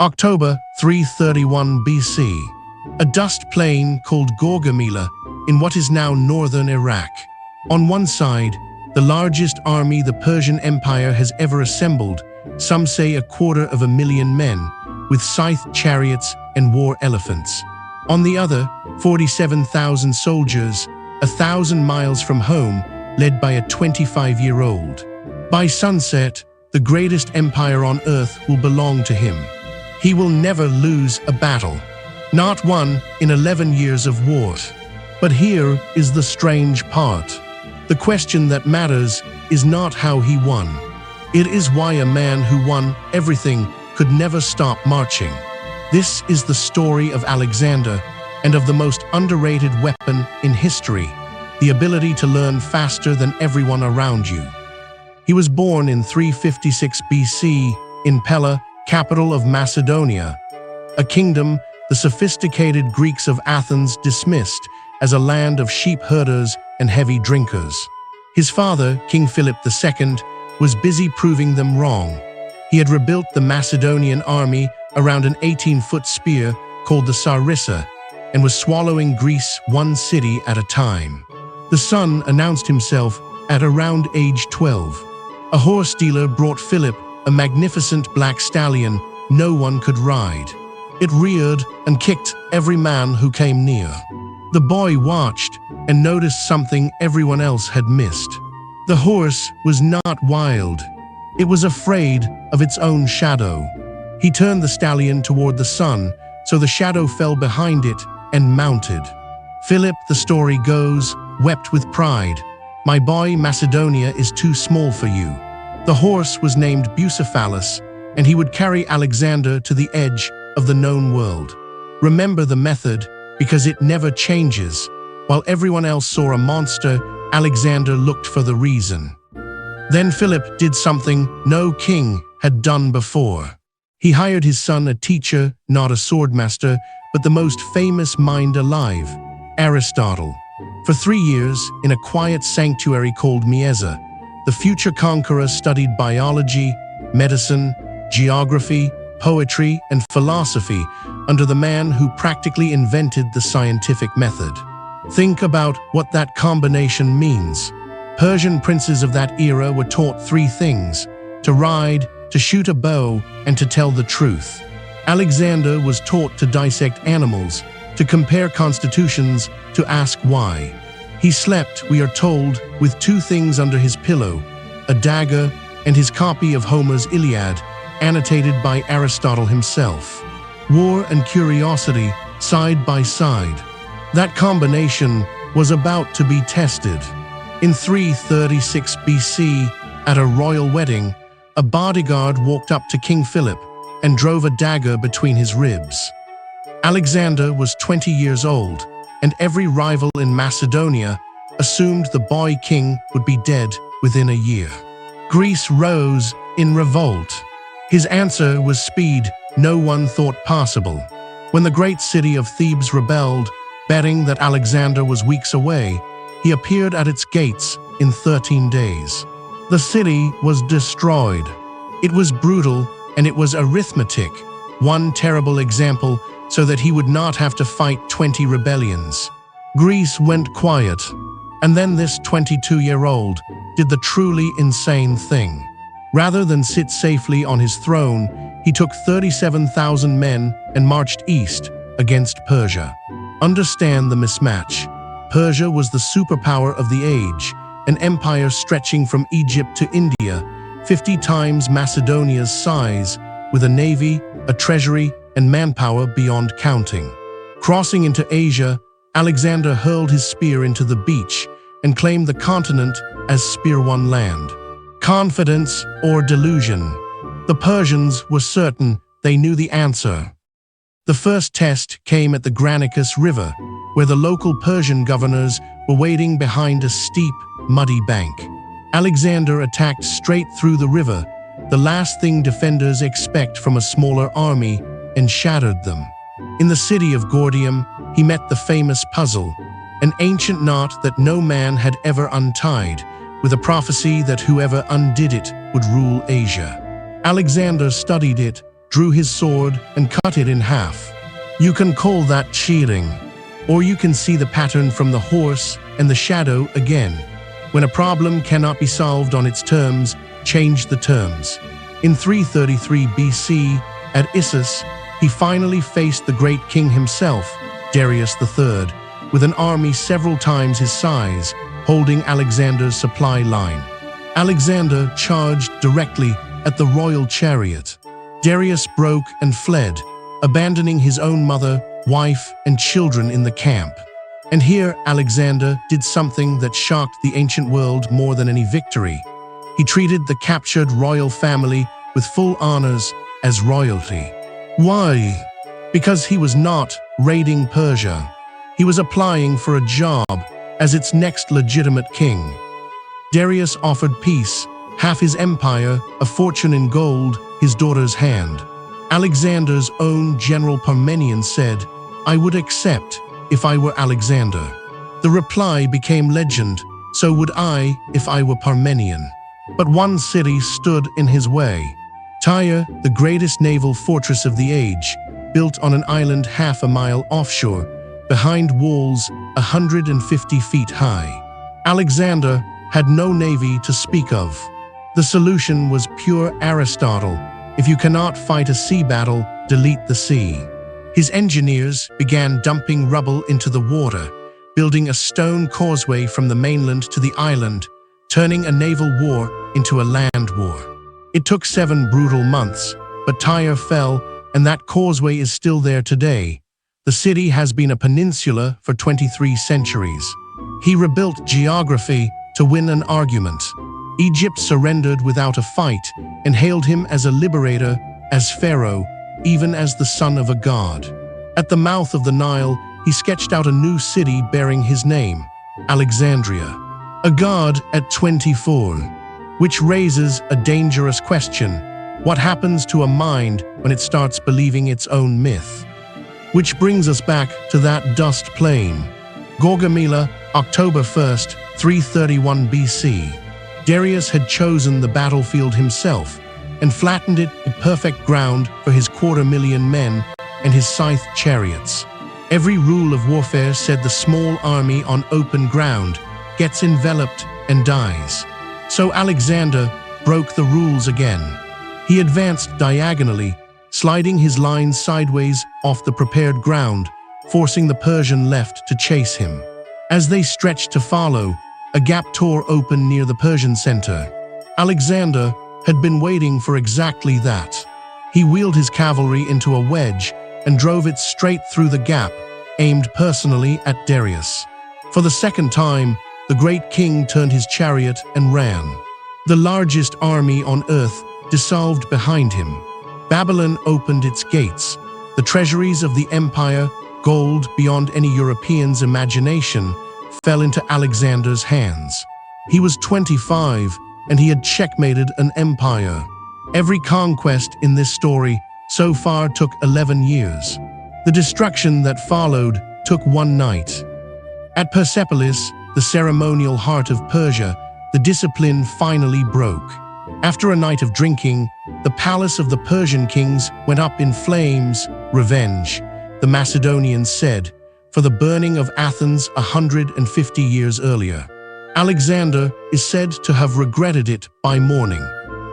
October 331 BC. A dust plain called Gaugamela in what is now northern Iraq. On one side, the largest army the Persian Empire has ever assembled, some say 250,000 men, with scythe chariots and war elephants. On the other, 47,000 soldiers, 1,000 miles from home, led by a 25-year-old. By sunset, the greatest empire on earth will belong to him. He will never lose a battle, not one in 11 years of war. But here is the strange part. The question that matters is not how he won. It is why a man who won everything could never stop marching. This is the story of Alexander and of the most underrated weapon in history, the ability to learn faster than everyone around you. He was born in 356 BC in Pella, capital of Macedonia, a kingdom the sophisticated Greeks of Athens dismissed as a land of sheep herders and heavy drinkers. His father, King Philip II, was busy proving them wrong. He had rebuilt the Macedonian army around an 18-foot spear called the sarissa and was swallowing Greece one city at a time. The son announced himself at around age 12. A horse dealer brought Philip a magnificent black stallion no one could ride. It reared and kicked every man who came near. The boy watched and noticed something everyone else had missed. The horse was not wild. It was afraid of its own shadow. He turned the stallion toward the sun, so the shadow fell behind it and mounted. Philip, the story goes, wept with pride. "My boy, Macedonia is too small for you." The horse was named Bucephalus, and he would carry Alexander to the edge of the known world. Remember the method, because it never changes. While everyone else saw a monster, Alexander looked for the reason. Then Philip did something no king had done before. He hired his son a teacher, not a swordmaster, but the most famous mind alive, Aristotle. For 3 years, in a quiet sanctuary called Mieza, the future conqueror studied biology, medicine, geography, poetry, and philosophy under the man who practically invented the scientific method. Think about what that combination means. Persian princes of that era were taught 3 things: to ride, to shoot a bow, and to tell the truth. Alexander was taught to dissect animals, to compare constitutions, to ask why. He slept, we are told, with 2 things under his pillow: a dagger and his copy of Homer's Iliad, annotated by Aristotle himself. War and curiosity, side by side. That combination was about to be tested. In 336 BC, at a royal wedding, a bodyguard walked up to King Philip and drove a dagger between his ribs. Alexander was 20 years old, and every rival in Macedonia assumed the boy king would be dead within a year. Greece rose in revolt. His answer was speed no one thought possible. When the great city of Thebes rebelled, betting that Alexander was weeks away, he appeared at its gates in 13 days. The city was destroyed. It was brutal, and it was arithmetic, one terrible example so that he would not have to fight 20 rebellions. Greece went quiet, and then this 22-year-old did the truly insane thing. Rather than sit safely on his throne, he took 37,000 men and marched east against Persia. Understand the mismatch. Persia was the superpower of the age, an empire stretching from Egypt to India, 50 times Macedonia's size, with a navy, a treasury, and manpower beyond counting. Crossing into Asia, Alexander hurled his spear into the beach and claimed the continent as spear-won land. Confidence or delusion? The Persians were certain they knew the answer. The first test came at the Granicus River, where the local Persian governors were waiting behind a steep, muddy bank. Alexander attacked straight through the river, the last thing defenders expect from a smaller army, and shattered them. In the city of Gordium, he met the famous puzzle, an ancient knot that no man had ever untied, with a prophecy that whoever undid it would rule Asia. Alexander studied it, drew his sword and cut it in half. You can call that cheating. Or you can see the pattern from the horse and the shadow again. When a problem cannot be solved on its terms, change the terms. In 333 BC, at Issus, he finally faced the great king himself, Darius III, with an army several times his size, holding Alexander's supply line. Alexander charged directly at the royal chariot. Darius broke and fled, abandoning his own mother, wife, and children in the camp. And here Alexander did something that shocked the ancient world more than any victory. He treated the captured royal family with full honors as royalty. Why? Because he was not raiding Persia. He was applying for a job as its next legitimate king. Darius offered peace, half his empire, a fortune in gold, his daughter's hand. Alexander's own General Parmenion said, "I would accept if I were Alexander." The reply became legend, "So would I if I were Parmenion." But one city stood in his way. Tyre, the greatest naval fortress of the age, built on an island half a mile offshore, behind walls 150 feet high. Alexander had no navy to speak of. The solution was pure Aristotle. If you cannot fight a sea battle, delete the sea. His engineers began dumping rubble into the water, building a stone causeway from the mainland to the island, turning a naval war into a land war. It took 7 brutal months, but Tyre fell, and that causeway is still there today. The city has been a peninsula for 23 centuries. He rebuilt geography to win an argument. Egypt surrendered without a fight and hailed him as a liberator, as pharaoh, even as the son of a god. At the mouth of the Nile, he sketched out a new city bearing his name, Alexandria. A god at 24, which raises a dangerous question. What happens to a mind when it starts believing its own myth? Which brings us back to that dust plain. Gaugamela, October 1st, 331 BC. Darius had chosen the battlefield himself and flattened it to perfect ground for his 250,000 men and his scythe chariots. Every rule of warfare said the small army on open ground gets enveloped and dies. So Alexander broke the rules again. He advanced diagonally, sliding his lines sideways off the prepared ground, forcing the Persian left to chase him. As they stretched to follow, a gap tore open near the Persian center. Alexander had been waiting for exactly that. He wheeled his cavalry into a wedge and drove it straight through the gap, aimed personally at Darius. For the second time, the great king turned his chariot and ran. The largest army on earth dissolved behind him. Babylon opened its gates. The treasuries of the empire, gold beyond any European's imagination, fell into Alexander's hands. He was 25, and he had checkmated an empire. Every conquest in this story so far took 11 years. The destruction that followed took one night. At Persepolis, the ceremonial heart of Persia, the discipline finally broke. After a night of drinking, the palace of the Persian kings went up in flames. Revenge, the Macedonians said, for the burning of Athens 150 years earlier. Alexander is said to have regretted it by morning,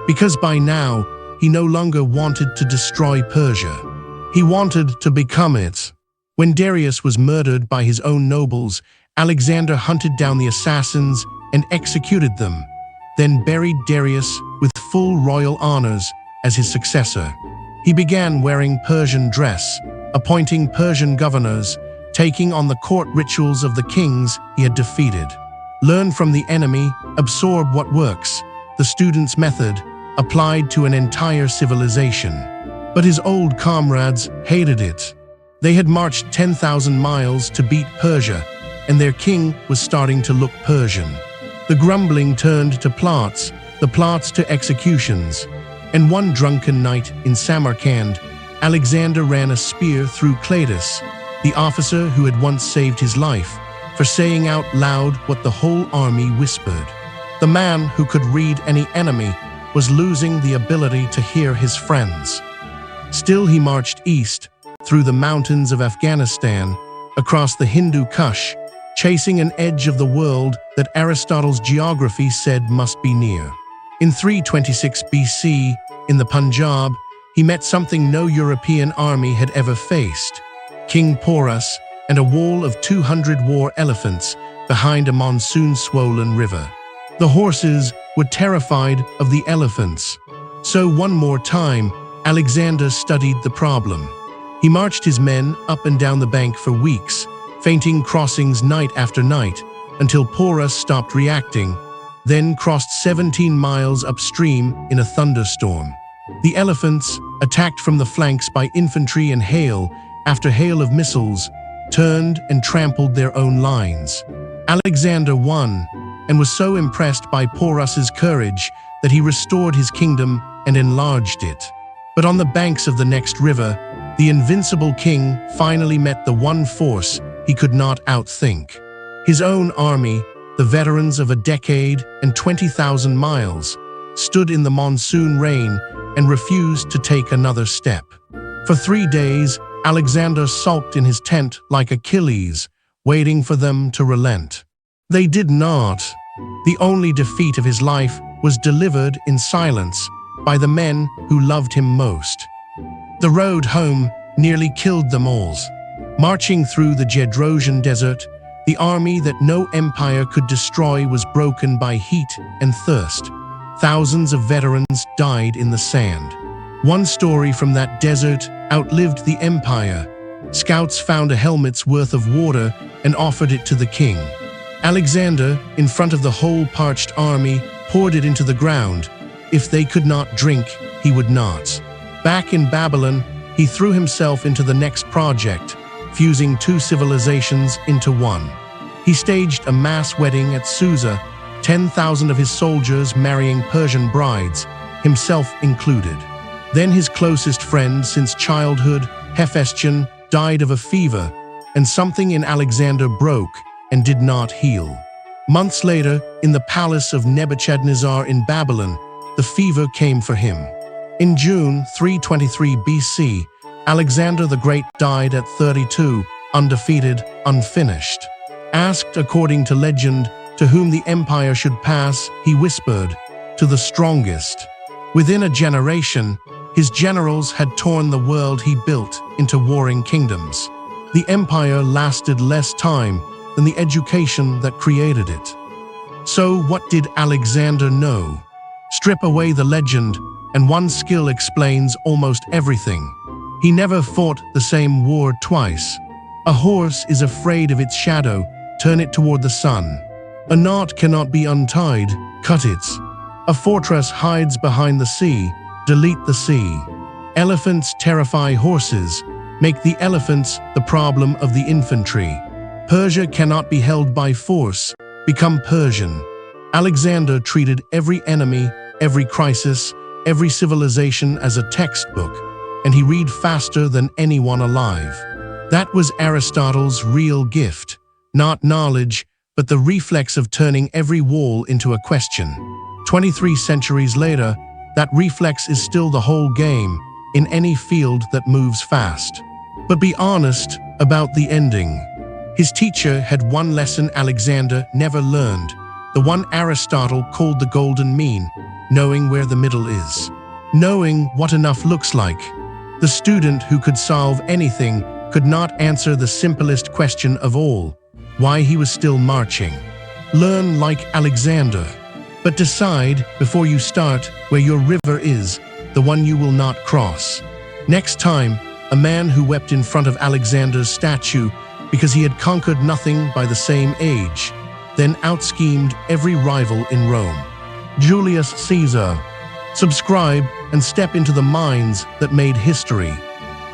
because by now he no longer wanted to destroy Persia. He wanted to become it. When Darius was murdered by his own nobles, Alexander hunted down the assassins and executed them, then buried Darius with full royal honors as his successor. He began wearing Persian dress, appointing Persian governors, taking on the court rituals of the kings he had defeated. Learn from the enemy, absorb what works, the student's method, applied to an entire civilization. But his old comrades hated it. They had marched 10,000 miles to beat Persia, and their king was starting to look Persian. The grumbling turned to plots, the plots to executions. And one drunken night in Samarkand, Alexander ran a spear through Cletus, the officer who had once saved his life, for saying out loud what the whole army whispered. The man who could read any enemy was losing the ability to hear his friends. Still he marched east, through the mountains of Afghanistan, across the Hindu Kush, chasing an edge of the world that Aristotle's geography said must be near. In 326 BC, in the Punjab, he met something no European army had ever faced: King Porus and a wall of 200 war elephants behind a monsoon-swollen river. The horses were terrified of the elephants. So one more time, Alexander studied the problem. He marched his men up and down the bank for weeks, feinting crossings night after night, until Porus stopped reacting, then crossed 17 miles upstream in a thunderstorm. The elephants, attacked from the flanks by infantry and hail after hail of missiles, turned and trampled their own lines. Alexander won, and was so impressed by Porus's courage that he restored his kingdom and enlarged it. But on the banks of the next river, the invincible king finally met the one force he could not outthink. His own army, the veterans of a decade and 20,000 miles, stood in the monsoon rain and refused to take another step. For 3 days, Alexander sulked in his tent like Achilles, waiting for them to relent. They did not. The only defeat of his life was delivered in silence by the men who loved him most. The road home nearly killed them all. Marching through the Gedrosian desert, the army that no empire could destroy was broken by heat and thirst. Thousands of veterans died in the sand. One story from that desert outlived the empire. Scouts found a helmet's worth of water and offered it to the king. Alexander, in front of the whole parched army, poured it into the ground. If they could not drink, he would not. Back in Babylon, he threw himself into the next project, fusing 2 civilizations into one. He staged a mass wedding at Susa, 10,000 of his soldiers marrying Persian brides, himself included. Then his closest friend since childhood, Hephaestion, died of a fever, and something in Alexander broke and did not heal. Months later, in the palace of Nebuchadnezzar in Babylon, the fever came for him. In June 323 BC, Alexander the Great died at 32, undefeated, unfinished. Asked, according to legend, to whom the empire should pass, he whispered, "To the strongest." Within a generation, his generals had torn the world he built into warring kingdoms. The empire lasted less time than the education that created it. So what did Alexander know? Strip away the legend, and one skill explains almost everything. He never fought the same war twice. A horse is afraid of its shadow, turn it toward the sun. A knot cannot be untied, cut it. A fortress hides behind the sea, delete the sea. Elephants terrify horses, make the elephants the problem of the infantry. Persia cannot be held by force, become Persian. Alexander treated every enemy, every crisis, every civilization as a textbook, and he read faster than anyone alive. That was Aristotle's real gift, not knowledge, but the reflex of turning every wall into a question. 23 centuries later, that reflex is still the whole game in any field that moves fast. But be honest about the ending. His teacher had one lesson Alexander never learned, the one Aristotle called the golden mean, knowing where the middle is. Knowing what enough looks like. The student who could solve anything could not answer the simplest question of all, why he was still marching. Learn like Alexander, but decide before you start where your river is, the one you will not cross. Next time, a man who wept in front of Alexander's statue because he had conquered nothing by the same age, then outschemed every rival in Rome. Julius Caesar. Subscribe and step into the minds that made history.